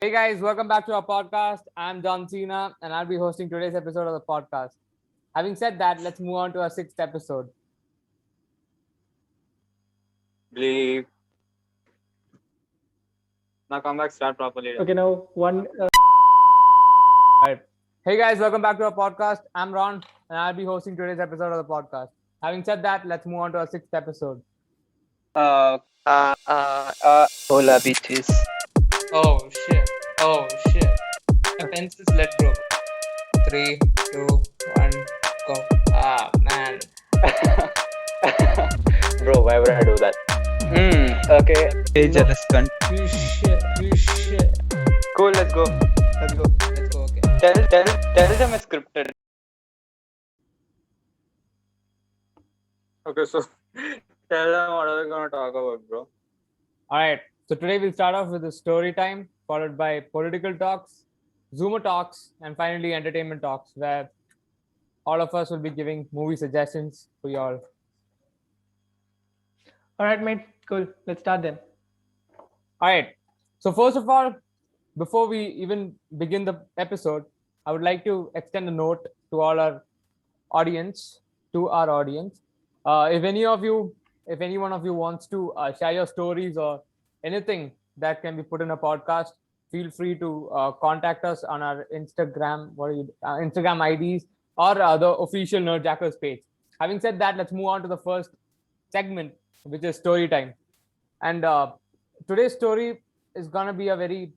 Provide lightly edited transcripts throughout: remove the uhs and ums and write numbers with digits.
Hey guys, welcome back to our podcast. I'm John Cena and I'll be hosting today's episode of the podcast. Having said that, let's move on to our sixth episode. Bleep. Now come back, start properly. Okay, now one. Alright. Hey guys, welcome back to our podcast. I'm Ron and I'll be hosting today's episode of the podcast. Having said that, let's move on to our sixth episode. Hola bitches. Oh shit. Offenses let go. 3, 2, 1, go. Ah man. Bro, why would I do that? Okay. Hey, jealous cunt. You shit. Cool, let's go. Let's go, okay. Tell them it's scripted. Okay, so tell them what are we gonna talk about, bro? Alright, so today we'll start off with the story time, followed by political talks, ZUMA Talks, and finally entertainment talks, where all of us will be giving movie suggestions for y'all. All right, mate. Cool. Let's start then. All right. So first of all, before we even begin the episode, I would like to extend a note to all our audience, if any one of you wants to share your stories or anything that can be put in a podcast, feel free to contact us on our Instagram, Instagram IDs or the official Nerdjackers page. Having said that, let's move on to the first segment, which is story time. And today's story is gonna be a very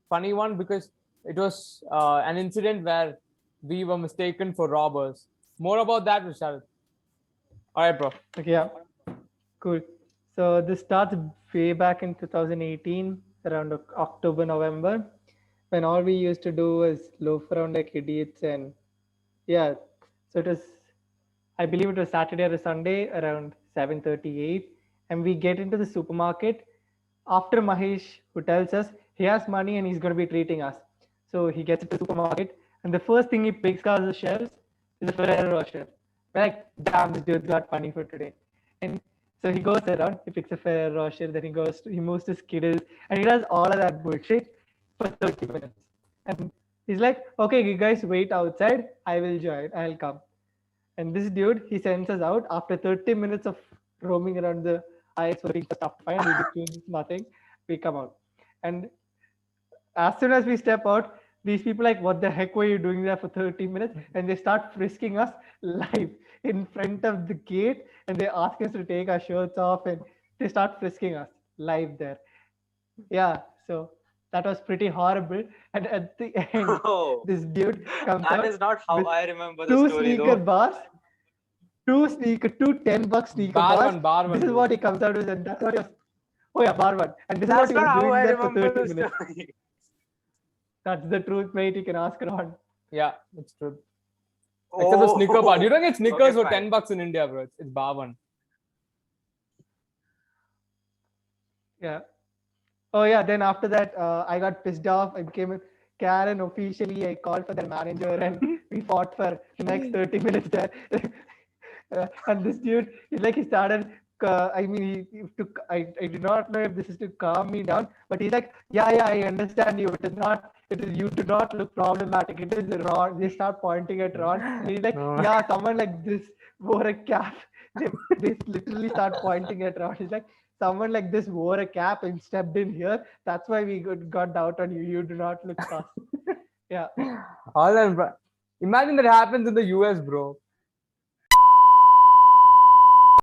funny one because it was an incident where we were mistaken for robbers. More about that, Vishal. All right, bro. Okay, yeah. Cool. So this starts way back in 2018, around October, November, when all we used to do was loaf around like idiots. And yeah, so it was, I believe it was Saturday or Sunday around 7:38, and we get into the supermarket after Mahesh, who tells us he has money and he's going to be treating us. So he gets into the supermarket, and the first thing he picks out of the shelves is a Ferrero Rocher. We're like, damn, this dude's got money for today. And so he goes around, he picks a Ferrero Rocher, then he moves to Skittles, and he does all of that bullshit for 30 minutes. And he's like, okay, you guys wait outside, I will join, I'll come. And this dude, he sends us out after 30 minutes of roaming around the aisles looking for stuff to find. We do nothing. We come out. And as soon as we step out, these people like, what the heck were you doing there for 30 minutes? And they start frisking us live in front of the gate. And they ask us to take our shirts off and they start frisking us live there. Yeah, so that was pretty horrible. And at the end, Bro, this dude comes that out is not how with I remember the two story sneaker though. bars, two $10 sneaker Bar bars. one, bar one, This is dude. what he comes out with, and that's what he was. Oh yeah, bar one. And this That's is what not he was how I doing there for remember 30 the minutes. story. That's the truth, mate. You can ask Ron. Yeah, it's true. Except the Snicker bar. You don't get Snickers Okay, for fine. $10 in India, bro. It's bar one. Yeah. Oh yeah. Then after that, I got pissed off. I became a Karen officially. I called for the manager, and we fought for the next 30 minutes there. And this dude, he started. He took. I did not know if this is to calm me down, but he's like, yeah, I understand you. It is not. It is you do not look problematic. It is Ron. They start pointing at Ron. And he's like, No. yeah, someone like this wore a cap. They literally start pointing at Ron. He's like, someone like this wore a cap and stepped in here. That's why we got doubt on you. You do not look fast. Yeah. All that, bro. Imagine that happens in the US, bro.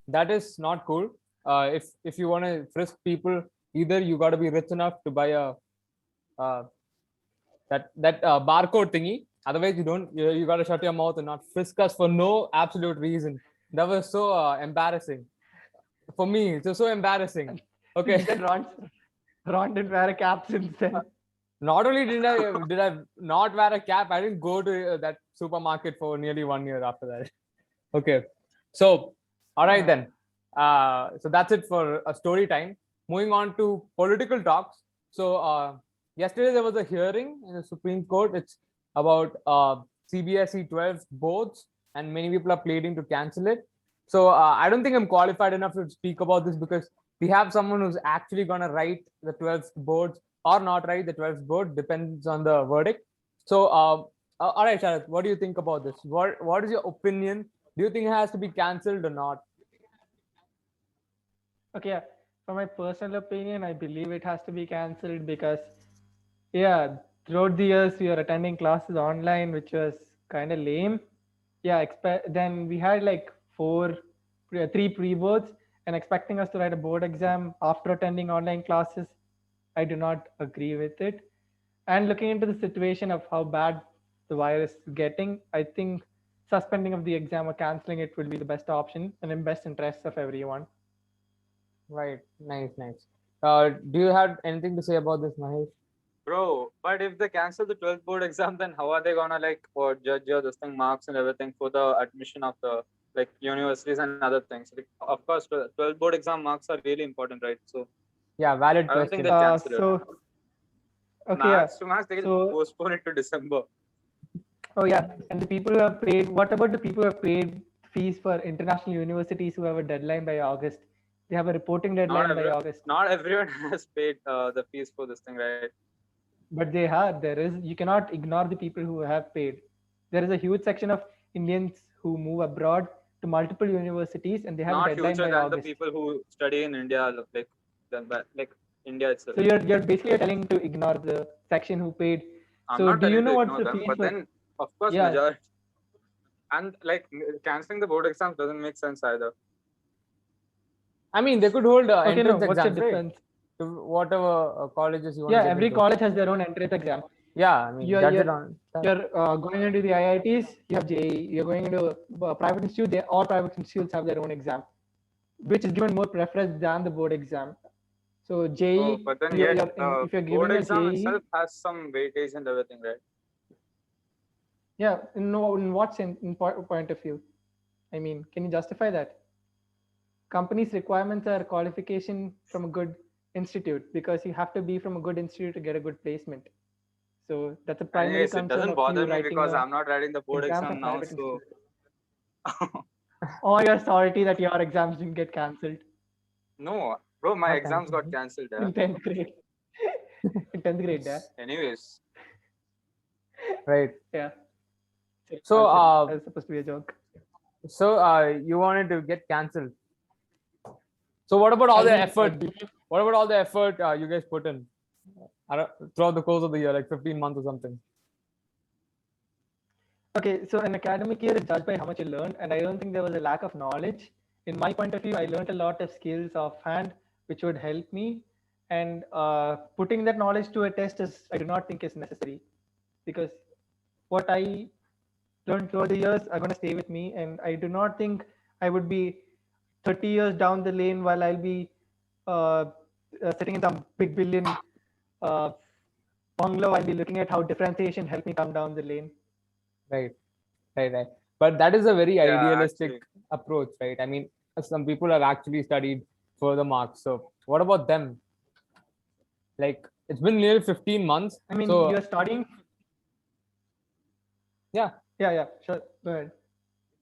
That is not cool. If you want to frisk people, either you got to be rich enough to buy a that barcode thingy. Otherwise, you don't. You got to shut your mouth and not frisk us for no absolute reason. That was so embarrassing for me. It was so embarrassing. Okay. Then Ron didn't wear a cap since then. Not only did I not wear a cap, I didn't go to that supermarket for nearly 1 year after that. Okay, so all right then. So that's it for a story time. Moving on to political talks. So yesterday there was a hearing in the Supreme Court. It's about CBSE 12th boards, and many people are pleading to cancel it. So I don't think I'm qualified enough to speak about this because we have someone who's actually going to write the 12th boards or not write the 12th board, depends on the verdict. So, all right, Sharath, what do you think about this? What is your opinion? Do you think it has to be cancelled or not? Okay, yeah. For my personal opinion, I believe it has to be cancelled because, yeah, throughout the years we were attending classes online, which was kind of lame. Yeah, then we had like three pre-boards, and expecting us to write a board exam after attending online classes, I do not agree with it. And looking into the situation of how bad the virus is getting, I think suspending of the exam or cancelling it would be the best option and in best interest of everyone. Right. Nice, nice. Do you have anything to say about this, Mahesh? Bro, but if they cancel the 12th board exam, then how are they gonna judge your this thing marks and everything for the admission of the universities and other things? Like, of course, 12th board exam marks are really important, right? So Yeah, valid I don't think question. they'll cancel it. So okay, yeah. Max to max, they can So postpone it to December. oh yeah, and the people who have paid. What about the people who have paid fees for international universities who have a deadline by August? They have a reporting deadline by August. Not everyone has paid the fees for this thing, right? But they have. There is. You cannot ignore the people who have paid. There is a huge section of Indians who move abroad to multiple universities, and they have Not a deadline future by than August. the people who study in India, like India itself. So you're basically telling to ignore the section who paid. I'm So not do you telling know to what's ignore the them, fees but for? then of course Yeah. majority and canceling the board exams doesn't make sense either. I mean, they could hold Okay, no. entrance What's the exams, right? difference? To whatever colleges you want Yeah, to get every into. college has their own entrance exam. Yeah, I mean, You're, judge you're, it on that. you're going into the IITs, you have JEE. You're going into a private institute, all private institutes have their own exam, which is given more preference than the board exam. So JEE, Oh, but then if you're board giving a exam JEE, itself has some weightage and everything, right? yeah, in what sense, point of view? I mean, can you justify that? Companies' requirements are qualification from a good institute because you have to be from a good institute to get a good placement. So that's a primary Anyways, it concern doesn't of bother you me writing because a I'm not writing the board exam exam from now, private so institute. Or you're salty that your exams didn't get cancelled no, bro, my Not exams got cancelled. cancelled. in 10th grade. In 10th grade, yeah. Anyways, Right. Yeah. So, that was supposed to be a joke. So, you wanted to get cancelled. So, what about all the effort? What about all the effort you guys put in throughout the course of the year, like 15 months or something? Okay, so an academic year is judged by how much you learned, and I don't think there was a lack of knowledge. In my point of view, I learned a lot of skills offhand, which would help me. And putting that knowledge to a test I do not think is necessary, because what I learned throughout the years are going to stay with me, and I do not think I would be 30 years down the lane while I'll be sitting in some big billion bungalow. I'll be looking at how differentiation helped me come down the lane. Right. But that is a very Yeah, idealistic actually. approach, right? I mean, some people have actually studied for the marks. So, what about them? Like, it's been nearly 15 months. I mean, so, you're studying. Yeah. Yeah, sure. Go ahead.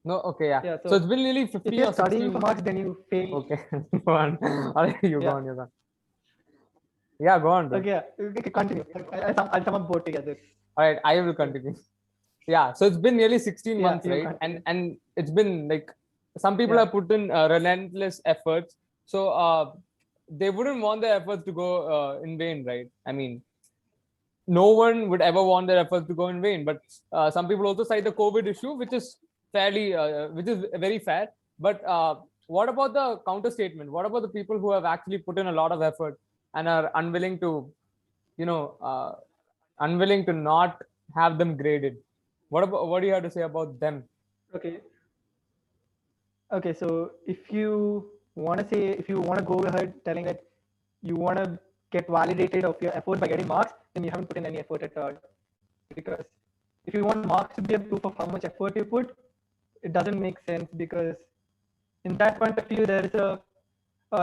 No, okay, yeah. Yeah, So it's been nearly if 15 you're or studying 16. for marks, then you fail. Okay, go on. All right, you go on. Yeah, go on, bro. Okay, continue. I'll sum up both together. All right, I will continue. Yeah, so it's been nearly 16 months, you right? continue. And it's been like some people have put in relentless efforts. So they wouldn't want their efforts to go in vain, right? I mean, no one would ever want their efforts to go in vain. But some people also cite the COVID issue, which is which is very fair. But what about the counter statement? What about the people who have actually put in a lot of effort and are unwilling to, unwilling to not have them graded? What do you have to say about them? Okay, so if you want to go ahead telling that you want to get validated of your effort by getting marks, then you haven't put in any effort at all. Because if you want marks to be a proof of how much effort you put, it doesn't make sense, because in that point of view, there is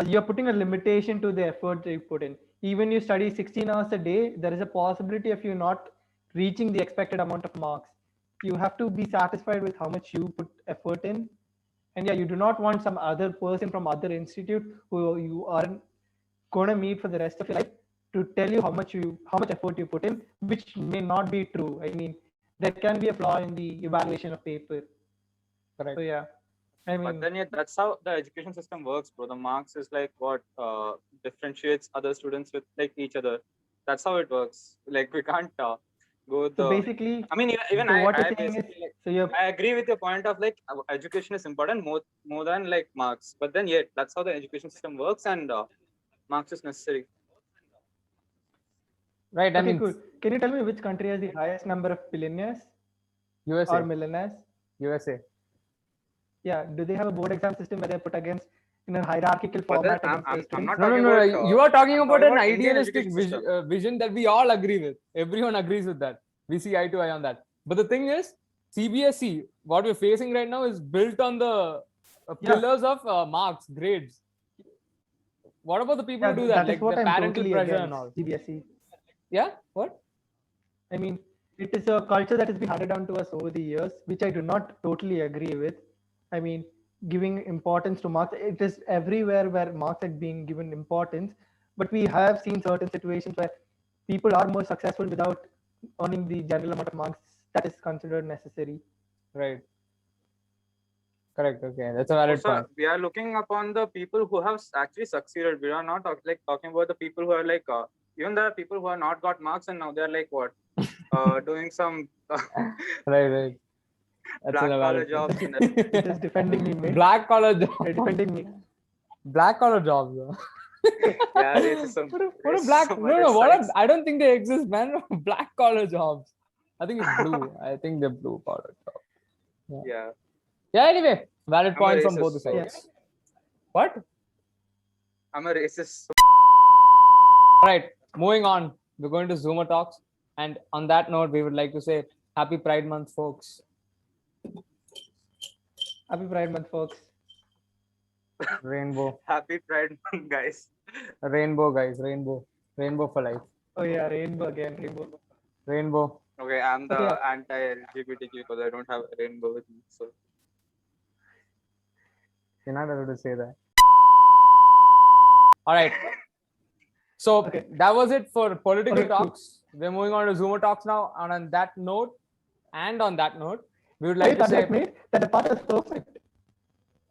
you're putting a limitation to the effort that you put in. Even you study 16 hours a day, there is a possibility of you not reaching the expected amount of marks. You have to be satisfied with how much you put effort in. And you do not want some other person from other institute who you aren't going to meet for the rest of your life to tell you how much effort you put in, which may not be true. I mean, there can be a flaw in the evaluation of paper. Correct. So yeah, I But mean, then yeah, that's how the education system works, bro. The marks is like what differentiates other students with like each other. That's how it works. Like we can't go with so the. basically, I mean, even so what I you're saying is, basically like, so you're I agree with your point of like education is important more than like marks. But then yet that's how the education system works, and marks is necessary. Right. I okay, mean, cool. Can you tell me which country has the highest number of billionaires USA. or millionaires? USA. Yeah, do they have a board exam system where they're put against in a hierarchical But then format against their I'm students? not No, no, talking no, about. no. You are talking I'm about talking an about Indian idealistic education system. vision that we all agree with. Everyone agrees with that. We see eye to eye on that. But the thing is, CBSE, what we're facing right now, is built on the Yeah. pillars of marks, grades. What about the people Yeah, who do that? that is Like what the I'm parental totally pressure against and all. CBSE. Yeah. What? I mean, it is a culture that has been handed down to us over the years, which I do not totally agree with. I mean, giving importance to marks, it is everywhere where marks are being given importance. But we have seen certain situations where people are more successful without earning the general amount of marks that is considered necessary. Right. Correct. Okay, that's a valid Also, point. we are looking upon the people who have actually succeeded. We are not talking about the people who are like even there are people who have not got marks and now they are like what doing some Right, right. That's black a collar valid jobs point. and It is defending me, mate. Black collar job. Defending me. Black collar jobs. Though. yeah, racism. What a black? racism No, at no. its What? sites. I don't think they exist, man. Black collar jobs. I think it's blue. I think they're blue collar jobs. Yeah, Yeah. Anyway, valid I'm a point from racist, both the so- sides. What? I'm a racist. All right. Moving on. We're going to ZUMA Talks, and on that note, we would like to say Happy Pride Month, folks. Happy Pride Month, folks. Rainbow, Happy Pride Month, guys. rainbow, guys. Rainbow for life. Oh yeah, rainbow again, rainbow. Rainbow. Okay, I'm the Okay. anti-LGBTQ because I don't have a rainbow with me. So You're not able to say that. All right. So Okay. that was it for political Okay, cool. talks. We're moving on to ZUMA Talks now. And on that note, we would like Wait, to say, that mate, that part is perfect.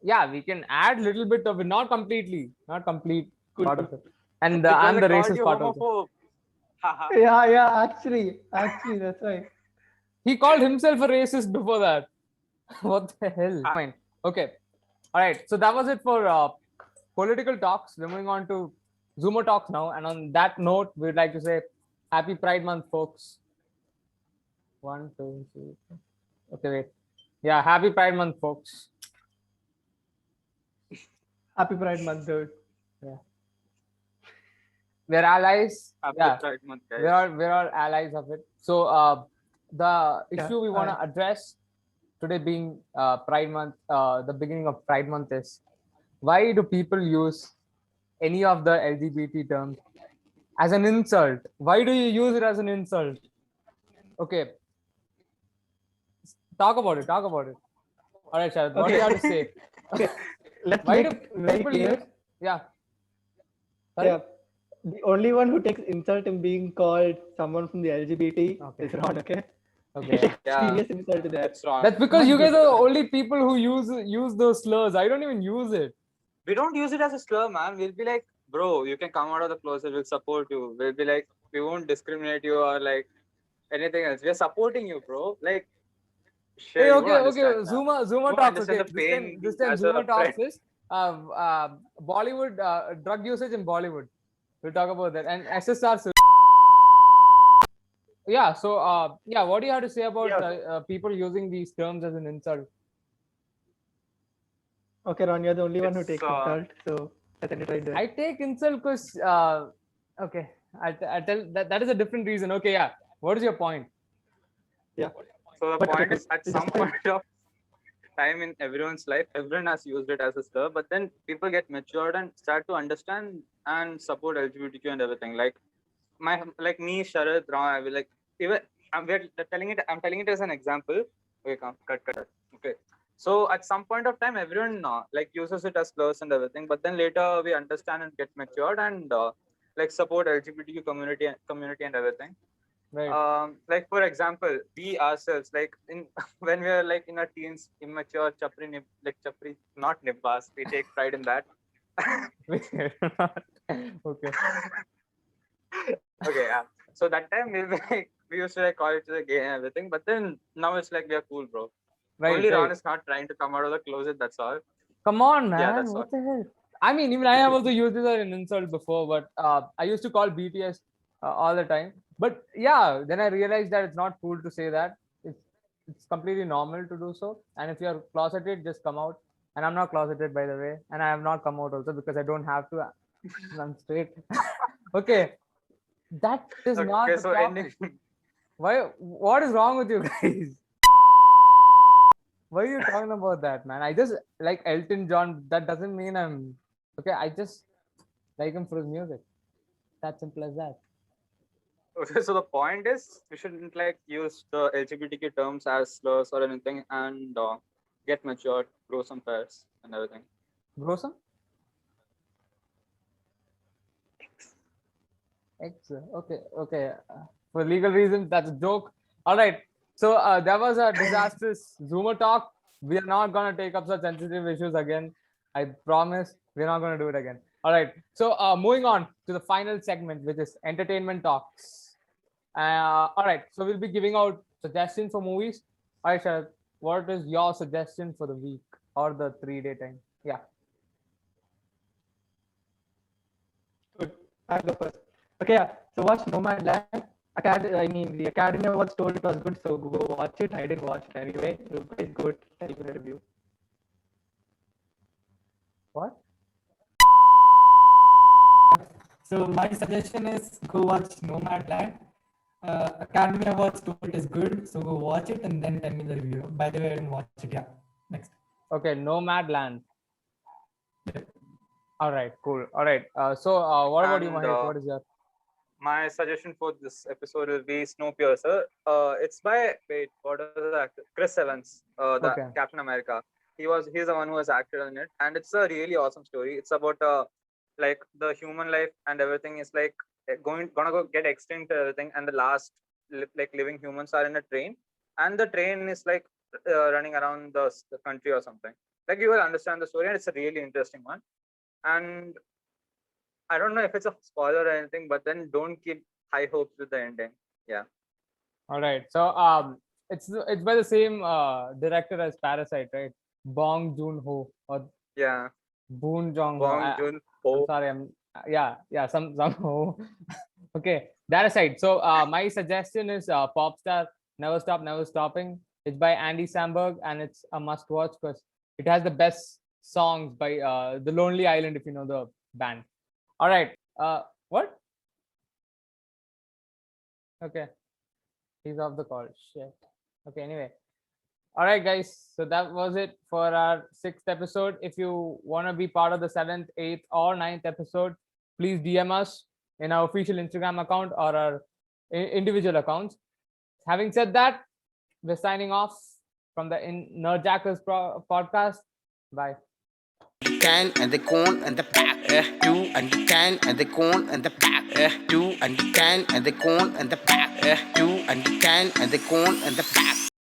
yeah, we can add a little bit of it, not completely, not complete Cool, part cool. of it. And because I'm I the called racist you part of it. homophobe. Haha. Yeah, actually, that's right. He called himself a racist before that. What the hell? Fine. Okay. All right. So that was it for political talks. We're moving on to ZUMA Talks now. And on that note, we'd like to say Happy Pride Month, folks. 1, 2, 3. Okay, wait. Yeah, Happy Pride Month, folks. Happy Pride Month, dude. We're allies. Happy Yeah, Pride Month, guys. we're all allies of it. So the issue we want to address today, being Pride Month, the beginning of Pride Month, is why do people use any of the LGBT terms as an insult? Why do you use it as an insult? Okay, talk about it. All right, Sharad, what do you have to say? Okay, let's Why make do it very people clear. use? Yeah. Sorry? Yeah, the only one who takes insult in being called someone from the LGBT Okay. is Ron. Okay. Okay. Yeah, Serious insult to that. it's wrong. That's because Not you guys good. are the only people who use those slurs. I don't even use it. We don't use it as a slur, man. We'll be like, bro, you can come out of the closet. We'll support you. We'll be like, we won't discriminate you or like anything else. We're supporting you, bro. Like, shit, Hey, you okay. won't understand that. ZUMA You Talks. won't understand Okay, the pain this time as a ZUMA Talks friend. is Bollywood drug usage in Bollywood. We'll talk about that, and SSR. Yeah. So yeah, what do you have to say about people using these terms as an insult? Okay, Ron, you're the only one who It's, takes insult, so let's end it right there. I take insult because okay, I tell that is a different reason. Okay, yeah. What is your point? Yeah. So the But point okay, is, at it's some just point of time in everyone's life, everyone has used it as a slur, but then people get matured and start to understand and support LGBTQ and everything. Like me, Sharad, Ram, I will like even I'm telling it as an example. Okay, cut. Okay. So at some point of time, everyone like uses it as slurs and everything, but then later we understand and get matured and like support LGBTQ community and everything. Right. Like for example, we ourselves, like in when we are like in our teens, immature, chapri, not nibbas, we take pride in that. Okay. Okay, yeah. So that time we used to like call each other gay and everything, but then now it's like we are cool, bro. Right. Only Ron Right. is not trying to come out of the closet. That's all. Come on, man. Yeah, that's all. What the hell? I mean, even I have also used this as an insult before, but I used to call BTS all the time. But yeah, then I realized that it's not cool to say that. It's completely normal to do so. And if you're closeted, just come out. And I'm not closeted, by the way. And I have not come out also because I don't have to. I'm straight. Okay. That is not Okay, the so topic. Why? What is wrong with you guys? Why are you talking about that, man? I just like Elton John. That doesn't mean I'm okay. I just like him for his music. That simple as that. Okay, so the point is we shouldn't like use the LGBTQ terms as slurs or anything, and get matured, grow some pairs and everything. Grow some? X. Okay, okay. For legal reasons, that's a joke. All right. So there was a disastrous ZUMA talk. We are not gonna take up such sensitive issues again. I promise we're not gonna do it again. All right. So moving on to the final segment, which is entertainment talks. All right. So we'll be giving out suggestions for movies. All right, Sharad, what is your suggestion for the week or the 3-day time? Yeah. Good. I'll go first. Okay, yeah. So watch Nomadland. The Academy Awards told it was good, so go watch it. I didn't watch it anyway. It's good. Tell you the review. What? So my suggestion is go watch Nomadland. Academy Awards told it is good, so go watch it and then tell me the review. By the way, I didn't watch it. Yeah. Next. Okay, Nomadland. Yeah. All right, cool. All right. So what about you, And, Mahesh? What is your My suggestion for this episode will be Snowpiercer. It's by what is the actor? Chris Evans, the Okay. Captain America. He's the one who has acted in it, and it's a really awesome story. It's about like the human life and everything is like gonna go get extinct and everything, and the last like living humans are in a train, and the train is like running around the country or something. Like you will understand the story, and it's a really interesting one. And I don't know if it's a spoiler or anything, but then don't keep high hopes with the ending. Yeah. all right? So it's by the same director as Parasite, right? Bong Joon Ho or Yeah. Boon Jong Ho. Bong Joon I'm Ho. sorry, yeah, some ho. Okay, that aside. So my suggestion is Popstar Never Stop Never Stopping. It's by Andy Samberg and it's a must watch because it has the best songs by The Lonely Island, if you know the band. All right. What? Okay, he's off the call. Shit. Okay, anyway. All right, guys. So that was it for our 6th episode. If you want to be part of the 7th, 8th, or 9th episode, please DM us in our official Instagram account or our individual accounts. Having said that, we're signing off from the Nerdjackers podcast. Bye. Can and the cone and the pack, do and the can and the cone and the pack, do and the can and the cone and the pack, do and the can and the cone and the pack.